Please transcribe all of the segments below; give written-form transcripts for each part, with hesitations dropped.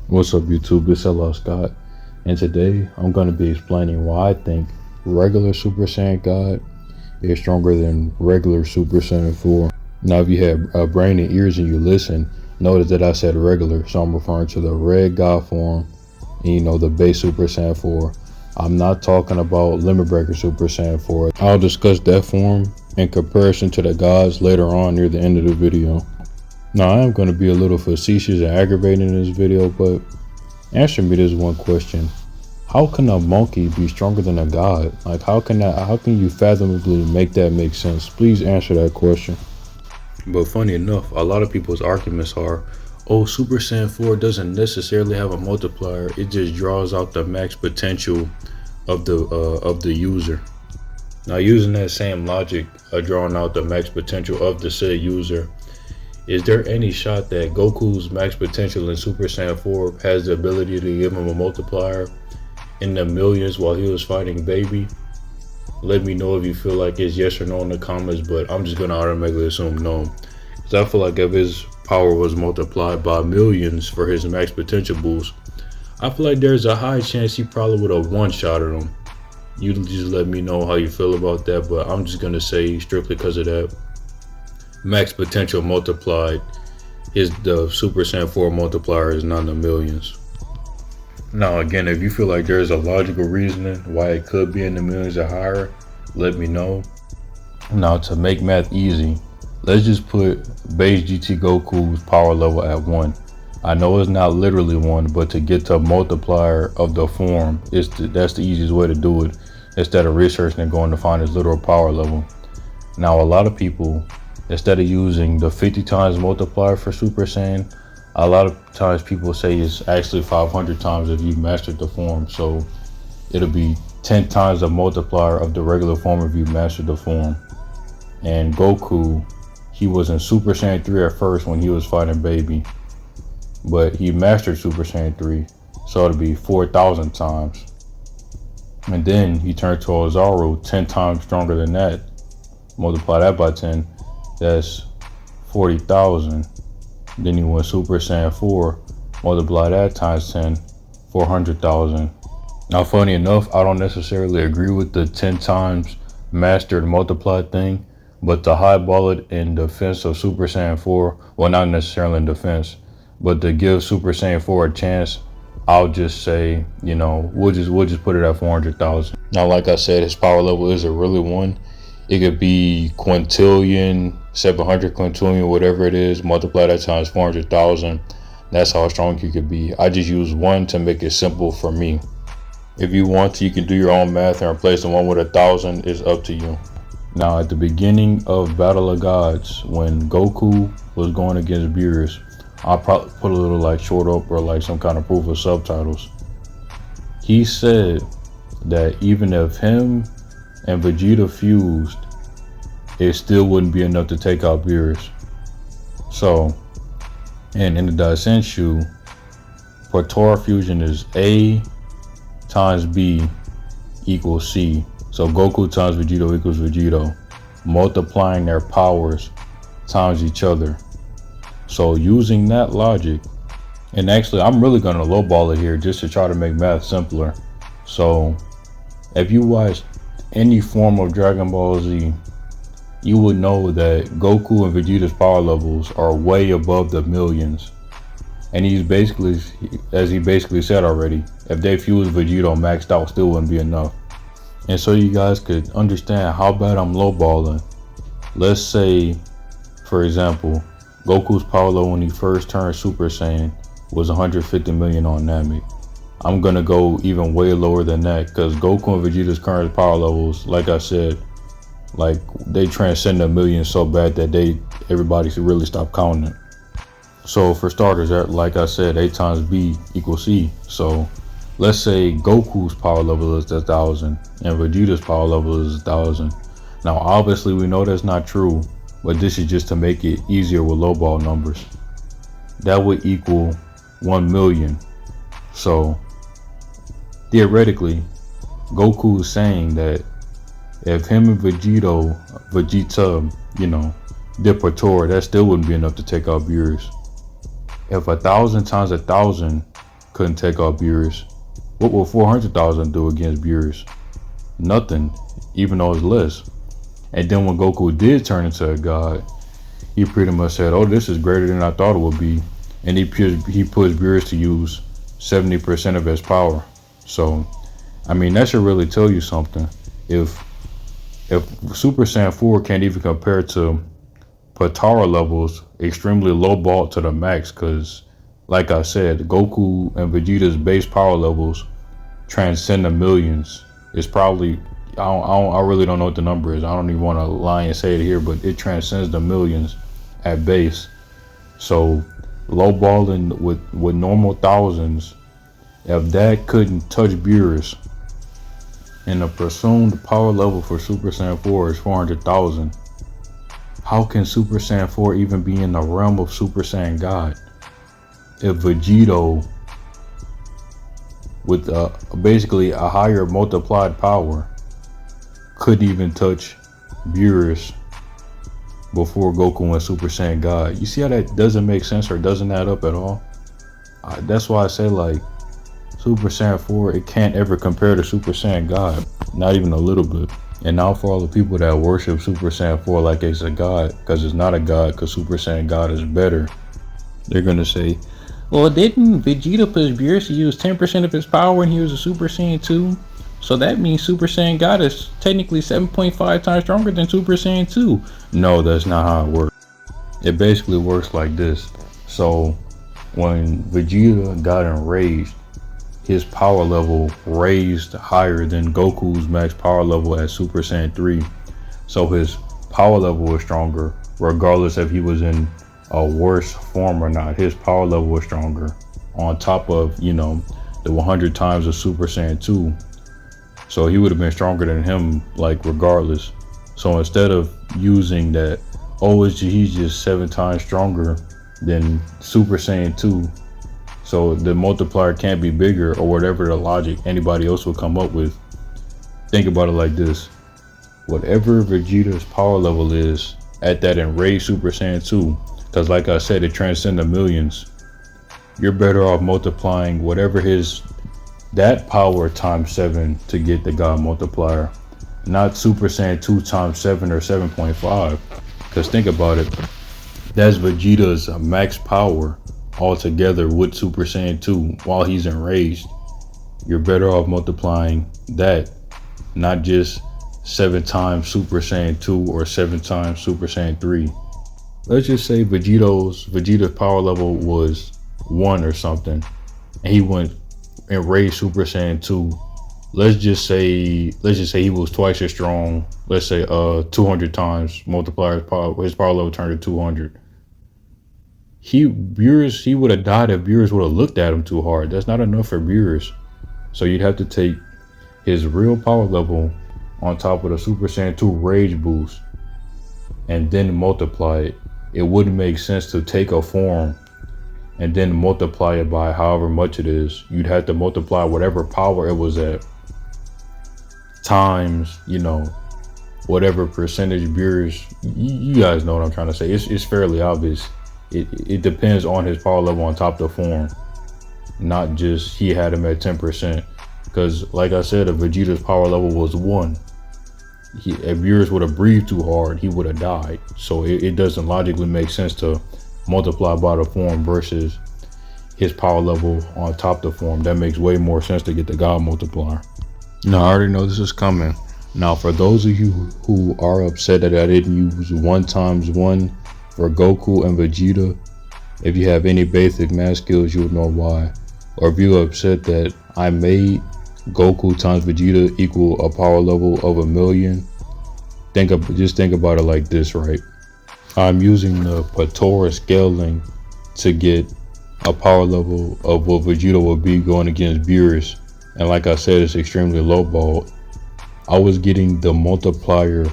What's up YouTube, it's LL Scott, and today I'm going to be explaining why I think regular Super Saiyan God is stronger than regular Super Saiyan 4. Now if you have a brain and ears and you listen, notice that I said regular, so I'm referring to the red God form and the base Super Saiyan 4. I'm not talking about Limit Breaker Super Saiyan 4. I'll discuss that form in comparison to the gods later on near the end of the video. Now I am going to be a little facetious and aggravating in this video, but answer me this one question. How can a monkey be stronger than a god? Like how can you fathomably make that make sense? Please answer that question. But funny enough, a lot of people's arguments are, oh, Super Saiyan 4 doesn't necessarily have a multiplier. It just draws out the max potential of the user. Now using that same logic of drawing out the max potential of the said user, is there any shot that Goku's max potential in Super Saiyan 4 has the ability to give him a multiplier in the millions while he was fighting Baby? Let me know if you feel like it's yes or no in the comments, but I'm just gonna automatically assume no. Because I feel like if his power was multiplied by millions for his max potential boost, I feel like there's a high chance he probably would have one-shotted him. You just let me know how you feel about that, but I'm just gonna say strictly because of that max potential multiplied, the Super Saiyan 4 multiplier is not in the millions. Now again, if you feel like there's a logical reasoning why it could be in the millions or higher, let me know. Now to make math easy, let's just put base GT Goku's power level at 1. I know it's not literally 1, but to get to a multiplier of the form, that's the easiest way to do it instead of researching and going to find his literal power level. Now a lot of people, instead of using the 50 times multiplier for Super Saiyan, a lot of times people say it's actually 500 times if you mastered the form. So it'll be 10 times the multiplier of the regular form if you mastered the form. And Goku, he was in Super Saiyan 3 at first when he was fighting Baby, but he mastered Super Saiyan 3, so it'll be 4,000 times. And then he turned to Ozaru 10 times stronger than that. Multiply that by 10. That's 40,000. Then he went Super Saiyan 4, multiply that times 10, 400,000. Now funny enough, I don't necessarily agree with the 10 times mastered multiplied thing, but to highball it in defense of Super Saiyan 4, well, not necessarily in defense, but to give Super Saiyan 4 a chance, I'll just say, we'll just put it at 400,000. Now like I said, his power level isn't really 1. It could be quintillion, 700 quintillion, whatever it is, multiply that times 400,000. That's how strong you could be. I just use 1 to make it simple for me. If you want to, you can do your own math and replace the 1 with 1,000. It's up to you. Now at the beginning of Battle of Gods, when Goku was going against Beerus, I'll probably put a little like short up or like some kind of proof of subtitles. He said that even if him and Vegeta fused, it still wouldn't be enough to take out Beerus. So, and in the Daisenshu, Portora fusion is A times B equals C. So Goku times Vegito equals Vegito, multiplying their powers times each other. So using that logic, and actually I'm really gonna lowball it here just to try to make math simpler. So if you watch any form of Dragon Ball Z, you would know that Goku and Vegeta's power levels are way above the millions. And he's basically, as he basically said already, if they fused Vegeta maxed out, still wouldn't be enough. And so you guys could understand how bad I'm lowballing. Let's say, for example, Goku's power level when he first turned Super Saiyan was 150 million on Namek. I'm gonna go even way lower than that because Goku and Vegeta's current power levels, like I said, like they transcend a million so bad that everybody should really stop counting it. So for starters, like I said, A times B equals C. So let's say Goku's power level is 1,000 and Vegeta's power level is 1,000. Now obviously we know that's not true, but this is just to make it easier with lowball numbers. That would equal 1 million. So theoretically, Goku is saying that if him and Vegeta, did Portora, that still wouldn't be enough to take out Beerus. If 1,000 times 1,000 couldn't take out Beerus. What will 400,000 do against Beerus? Nothing, even though it's less. And then when Goku did turn into a god, he pretty much said, oh, this is greater than I thought it would be. And he pushed Beerus to use 70% of his power. So, I mean, that should really tell you something. If Super Saiyan 4 can't even compare to Potara levels, extremely low ball to the max, because like I said, Goku and Vegeta's base power levels transcend the millions. It's probably, I really don't know what the number is. I don't even want to lie and say it here, but it transcends the millions at base. So low balling with normal thousands, if that couldn't touch Beerus, and the presumed power level for Super Saiyan 4 is 400,000, how can Super Saiyan 4 even be in the realm of Super Saiyan God? If Vegito, with basically a higher multiplied power, couldn't even touch Beerus before Goku went Super Saiyan God. You see how that doesn't make sense or doesn't add up at all? That's why I say, like, Super Saiyan 4, it can't ever compare to Super Saiyan God. Not even a little bit. And now for all the people that worship Super Saiyan 4 like it's a god, because it's not a god, because Super Saiyan God is better, they're going to say, well, didn't Vegeta push Beerus to use 10% of his power when he was a Super Saiyan 2? So that means Super Saiyan God is technically 7.5 times stronger than Super Saiyan 2. No, that's not how it works. It basically works like this. So when Vegeta got enraged, his power level raised higher than Goku's max power level at Super Saiyan 3. So his power level was stronger, regardless if he was in a worse form or not. His power level was stronger on top of, you know, the 100 times of Super Saiyan 2. So he would have been stronger than him, like, regardless. So instead of using that, oh, he's just 7 times stronger than Super Saiyan 2, so the multiplier can't be bigger, or whatever the logic anybody else will come up with. Think about it like this. Whatever Vegeta's power level is at that enraged Super Saiyan 2, because like I said, it transcends the millions, you're better off multiplying whatever that power times 7 to get the God multiplier, not Super Saiyan 2 times 7 or 7.5. Because think about it, that's Vegeta's max power altogether with Super Saiyan 2 while he's enraged. You're better off multiplying that, not just 7 times Super Saiyan 2 or 7 times Super Saiyan 3. Let's just say Vegeta's power level was 1 or something, and he went enraged Super Saiyan 2. Let's just say he was twice as strong. Let's say 200 times multiplier his power level turned to 200. He would have died if Beerus would have looked at him too hard. That's not enough for Beerus. So you'd have to take his real power level on top of the Super Saiyan 2 rage boost and then multiply it. It wouldn't make sense to take a form and then multiply it by however much it is. You'd have to multiply whatever power it was at times, you know, whatever percentage Beerus. You guys know what I'm trying to say. It's fairly obvious. It depends on his power level on top of the form, not just he had him at 10%. Because like I said, if Vegeta's power level was 1, if Beerus would have breathed too hard, he would have died. So it doesn't logically make sense to multiply by the form versus his power level on top of the form. That makes way more sense to get the God multiplier. Now I already know this is coming. Now for those of you who are upset that I didn't use 1 times 1 for Goku and Vegeta, if you have any basic math skills, you'll know why. Or if you're upset that I made Goku times Vegeta equal a power level of 1,000,000, just think about it like this, right? I'm using the Potara scaling to get a power level of what Vegeta would be going against Beerus, and like I said, it's extremely low balled. I was getting the multiplier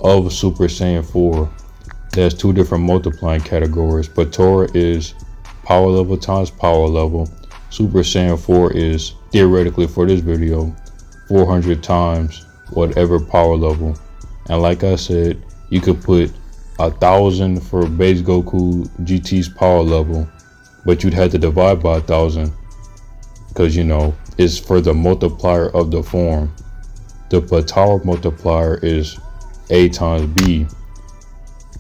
of Super Saiyan 4. There's 2 different multiplying categories. Potara is power level times power level. Super Saiyan 4 is, theoretically for this video, 400 times whatever power level. And like I said, you could put 1,000 for base Goku GT's power level, but you'd have to divide by 1,000 because it's for the multiplier of the form. The Patara multiplier is A times B.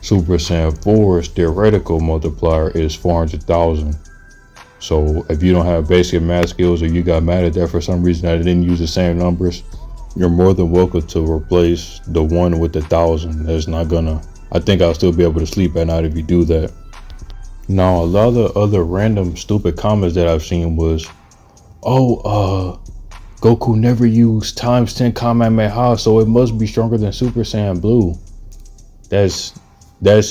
Super Saiyan 4's theoretical multiplier is 400,000. So if you don't have basic math skills, or you got mad at that for some reason that it didn't use the same numbers, you're more than welcome to replace the 1 with the 1,000. That's not gonna, I think I'll still be able to sleep at night if you do that. Now, a lot of the other random stupid comments that I've seen was, Goku never used times 10 Kamehameha, so it must be stronger than Super Saiyan Blue. That's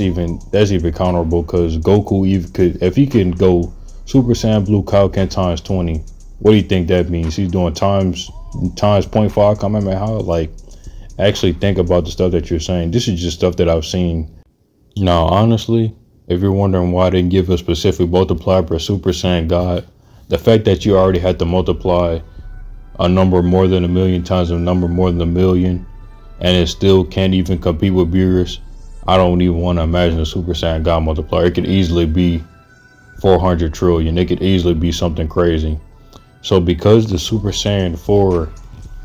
even counterable, because Goku even could, if he can go Super Saiyan Blue Kaioken times 20, what do you think that means? He's doing times 0.5 Kamehameha? Like, actually think about the stuff that you're saying. This is just stuff that I've seen. Now, honestly, if you're wondering why I didn't give a specific multiplier per Super Saiyan God, the fact that you already had to multiply a number more than 1,000,000 times a number more than 1,000,000, and it still can't even compete with Beerus, I don't even want to imagine a Super Saiyan God multiplier. It could easily be 400 trillion. It could easily be something crazy. So because the Super Saiyan 4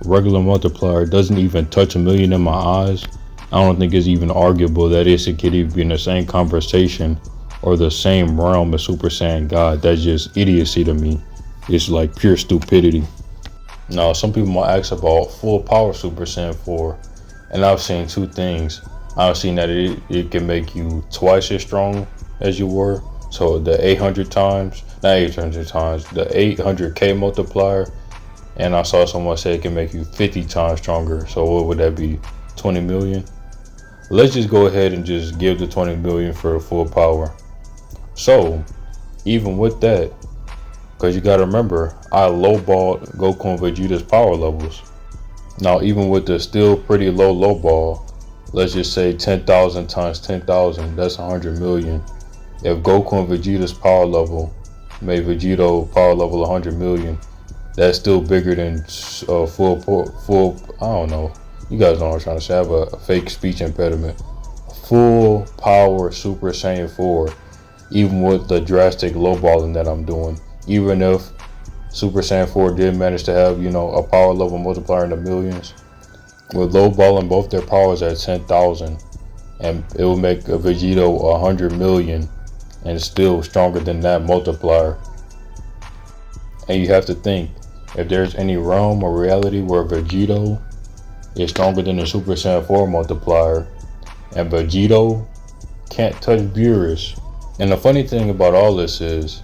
regular multiplier doesn't even touch 1,000,000 in my eyes, I don't think it's even arguable that it could even be in the same conversation or the same realm as Super Saiyan God. That's just idiocy to me. It's like pure stupidity. Now, some people might ask about full power Super Saiyan 4, and I've seen two things. I've seen that it can make you twice as strong as you were. So the 800 times, not 800 times, the 800K multiplier. And I saw someone say it can make you 50 times stronger. So what would that be? 20 million? Let's just go ahead and just give the 20 million for the full power. So even with that, because you got to remember, I lowballed Goku and Vegeta's power levels. Now, even with the still pretty low ball, let's just say 10,000 times 10,000, that's 100 million. If Goku and Vegeta's power level made Vegeta power level 100 million, that's still bigger than full. I don't know. You guys know what I'm trying to say. I have a fake speech impediment. Full power Super Saiyan 4, even with the drastic lowballing that I'm doing. Even if Super Saiyan 4 did manage to have, a power level multiplier in the millions, with lowballing both their powers at 10,000, and it will make a Vegeta 100 million, and still stronger than that multiplier. And you have to think, if there's any realm or reality where Vegeta is stronger than the Super Saiyan 4 multiplier, and Vegeta can't touch Beerus. And the funny thing about all this is,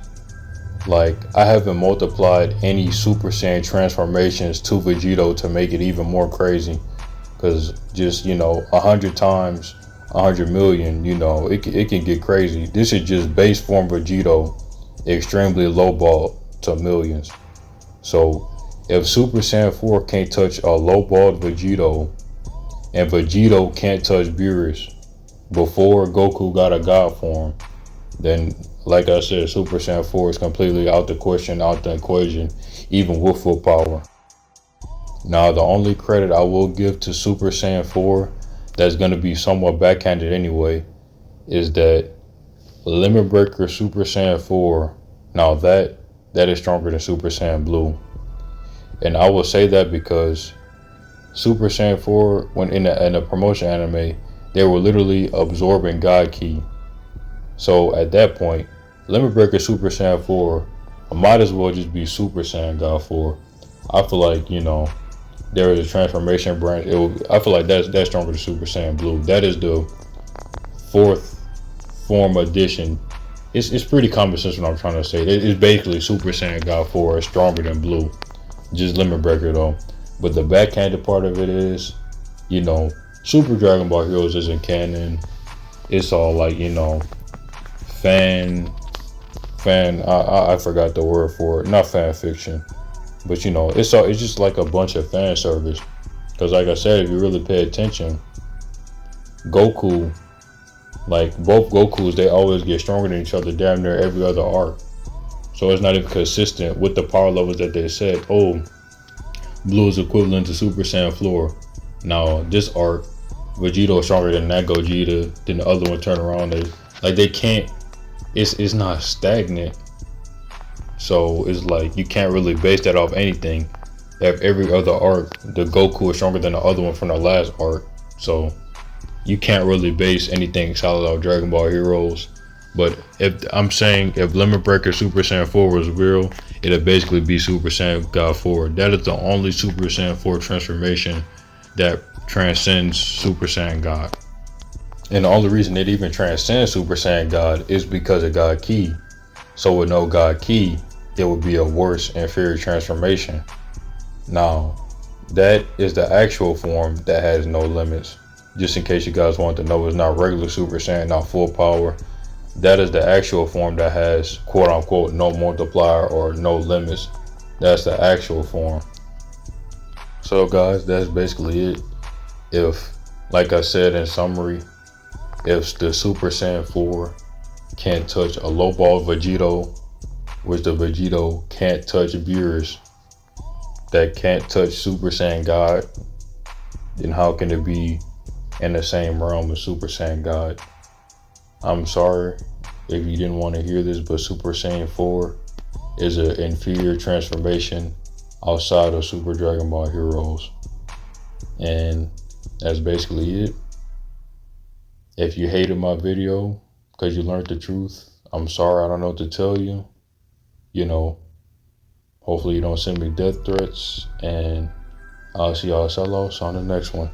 like, I haven't multiplied any Super Saiyan transformations to Vegeta to make it even more crazy. Because just, 100 times 100 million, it can get crazy. This is just base form Vegeta, extremely lowball to millions. So if Super Saiyan 4 can't touch a lowballed Vegeta, and Vegeta can't touch Beerus before Goku got a God form, then, like I said, Super Saiyan 4 is completely out the question, out the equation, even with full power. Now, the only credit I will give to Super Saiyan 4 that's going to be somewhat backhanded anyway is that Limit Breaker Super Saiyan 4, now that is stronger than Super Saiyan Blue. And I will say that because Super Saiyan 4, when in a promotion anime, they were literally absorbing God Ki. So at that point, Limit Breaker Super Saiyan 4 might as well just be Super Saiyan God 4. I feel like, there is a transformation branch. I feel like that's stronger than Super Saiyan Blue. That is the 4th form edition. It's pretty common sense what I'm trying to say. It's basically Super Saiyan God 4 is stronger than Blue. Just Limit Breaker though. But the backhanded part of it is, Super Dragon Ball Heroes isn't canon. It's all like, I forgot the word for it. Not fan fiction. But it's just like a bunch of fan service. Because like I said, if you really pay attention, Goku, like both Gokus, they always get stronger than each other damn near every other arc. So it's not even consistent with the power levels that they said. Oh, Blue is equivalent to Super Saiyan 4. Now this arc, Vegeta is stronger than that Gogeta. Then the other one turn around. They can't. It's not stagnant. So it's like you can't really base that off anything. If every other arc, the Goku is stronger than the other one from the last arc. So you can't really base anything solid off Dragon Ball Heroes. But if I'm saying if Limit Breaker Super Saiyan 4 was real, it'll basically be Super Saiyan God 4. That is the only Super Saiyan 4 transformation that transcends Super Saiyan God. And the only reason it even transcends Super Saiyan God is because of God Ki. So with no God Ki, it would be a worse, inferior transformation. Now, that is the actual form that has no limits. Just in case you guys want to know, it's not regular Super Saiyan, not full power. That is the actual form that has quote unquote no multiplier or no limits. That's the actual form. So guys, that's basically it. If, like I said in summary, if the Super Saiyan 4 can't touch a low ball Vegito, which the Vegito can't touch Beerus, that can't touch Super Saiyan God, then how can it be in the same realm as Super Saiyan God? I'm sorry if you didn't want to hear this, but Super Saiyan 4 is an inferior transformation outside of Super Dragon Ball Heroes. And that's basically it. If you hated my video because you learned the truth, I'm sorry, I don't know what to tell you. You know, hopefully you don't send me death threats, and I'll see y'all sellouts on the next one.